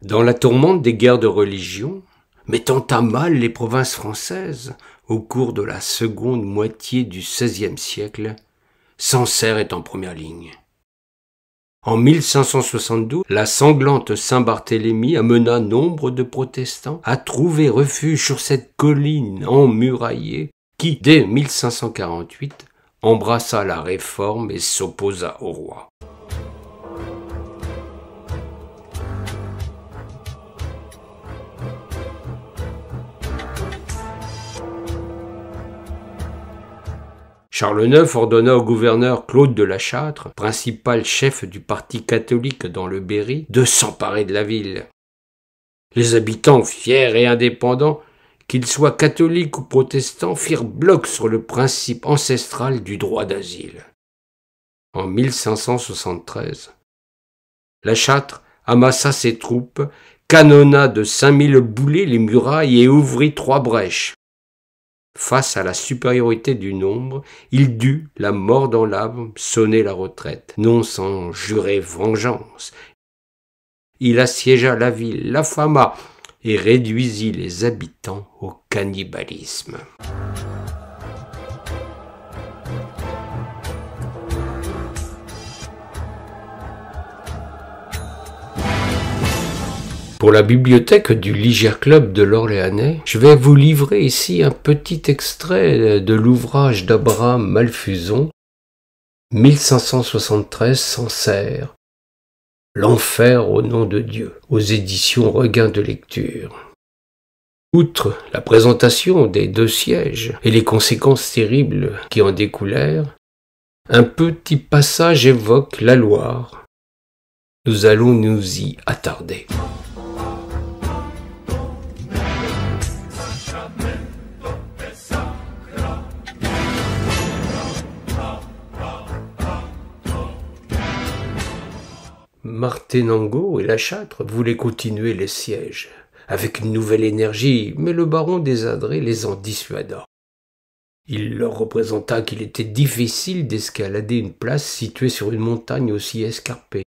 Dans la tourmente des guerres de religion, mettant à mal les provinces françaises au cours de la seconde moitié du XVIe siècle, Sancerre est en première ligne. En 1572, la sanglante Saint-Barthélemy amena nombre de protestants à trouver refuge sur cette colline emmuraillée qui, dès 1548, embrassa la Réforme et s'opposa au roi. Charles IX ordonna au gouverneur Claude de La Châtre, principal chef du parti catholique dans le Berry, de s'emparer de la ville. Les habitants, fiers et indépendants, qu'ils soient catholiques ou protestants, firent bloc sur le principe ancestral du droit d'asile. En 1573, La Châtre amassa ses troupes, canonna de 5000 boulets les murailles et ouvrit 3 brèches. Face à la supériorité du nombre, il dut, la mort dans l'âme, sonner la retraite, non sans jurer vengeance. Il assiégea la ville, l'affama et réduisit les habitants au cannibalisme. Pour la bibliothèque du Ligier Club de l'Orléanais, je vais vous livrer ici un petit extrait de l'ouvrage d'Abraham Malfuzon, 1573 Sancerre, L'enfer au nom de Dieu, aux éditions Regain de lecture. Outre la présentation des 2 sièges et les conséquences terribles qui en découlèrent, un petit passage évoque la Loire. Nous allons nous y attarder. Martenango et La Châtre voulaient continuer les sièges, avec une nouvelle énergie, mais le baron des Adrets les en dissuada. Il leur représenta qu'il était difficile d'escalader une place située sur une montagne aussi escarpée,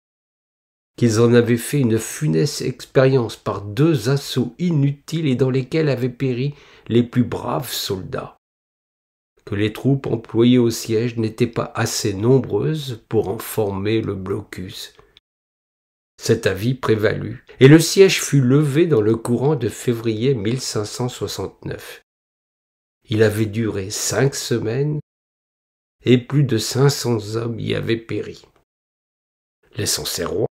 qu'ils en avaient fait une funeste expérience par 2 assauts inutiles et dans lesquels avaient péri les plus braves soldats, que les troupes employées au siège n'étaient pas assez nombreuses pour en former le blocus. Cet avis prévalut, et le siège fut levé dans le courant de février 1569. Il avait duré 5 semaines, et plus de 500 hommes y avaient péri. Les Sancerrois,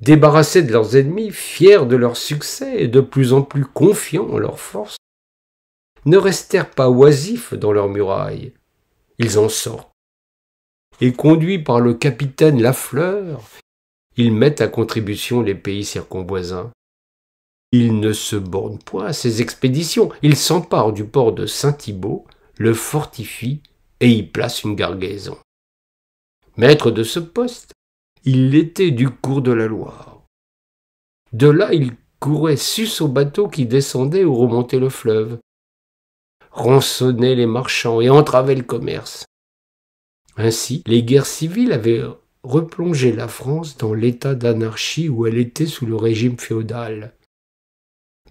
débarrassés de leurs ennemis, fiers de leur succès et de plus en plus confiants en leurs forces, ne restèrent pas oisifs dans leurs murailles. Ils en sortent, et conduits par le capitaine Lafleur, ils mettent à contribution les pays circonvoisins. Ils ne se bornent point à ces expéditions. Ils s'emparent du port de Saint-Thibaut, le fortifient et y placent une gargaison. Maître de ce poste, il l'était du cours de la Loire. De là, il courait sus aux bateaux qui descendaient ou remontaient le fleuve, rançonnait les marchands et entravait le commerce. Ainsi, les guerres civiles avaient replongé la France dans l'état d'anarchie où elle était sous le régime féodal.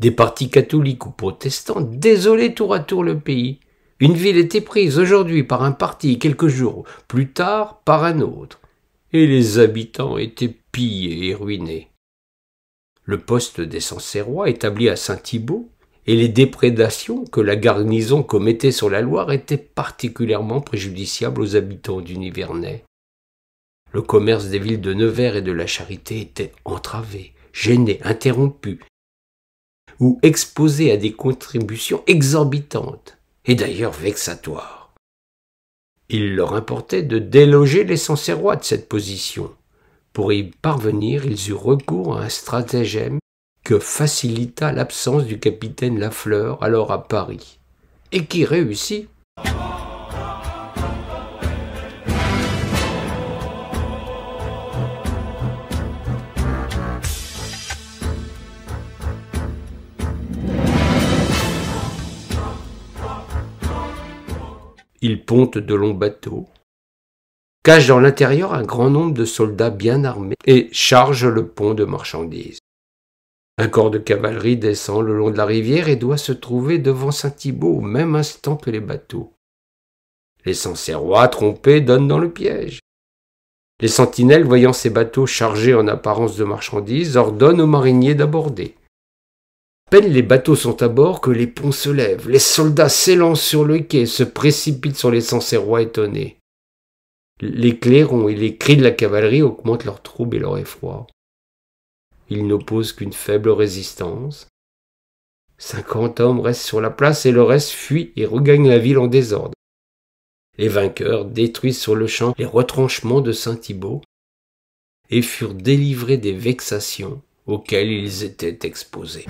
Des partis catholiques ou protestants désolaient tour à tour le pays. Une ville était prise aujourd'hui par un parti, quelques jours plus tard par un autre, et les habitants étaient pillés et ruinés. Le poste des Sancerrois établi à Saint-Thibaut et les déprédations que la garnison commettait sur la Loire étaient particulièrement préjudiciables aux habitants du Nivernais. Le commerce des villes de Nevers et de la Charité était entravé, gêné, interrompu, ou exposé à des contributions exorbitantes, et d'ailleurs vexatoires. Il leur importait de déloger les Sancerrois de cette position. Pour y parvenir, ils eurent recours à un stratagème que facilita l'absence du capitaine Lafleur, alors à Paris, et qui réussit. Il ponte de longs bateaux, cache dans l'intérieur un grand nombre de soldats bien armés et charge le pont de marchandises. Un corps de cavalerie descend le long de la rivière et doit se trouver devant Saint-Thibault au même instant que les bateaux. Les Sancerrois, trompés, donnent dans le piège. Les sentinelles, voyant ces bateaux chargés en apparence de marchandises, ordonnent aux mariniers d'aborder. À peine les bateaux sont à bord que les ponts se lèvent. Les soldats s'élancent sur le quai et se précipitent sur les Sancerrois étonnés. Les clairons et les cris de la cavalerie augmentent leur trouble et leur effroi. Ils n'opposent qu'une faible résistance. 50 hommes restent sur la place et le reste fuit et regagne la ville en désordre. Les vainqueurs détruisent sur le champ les retranchements de Saint-Thibault et furent délivrés des vexations auxquelles ils étaient exposés.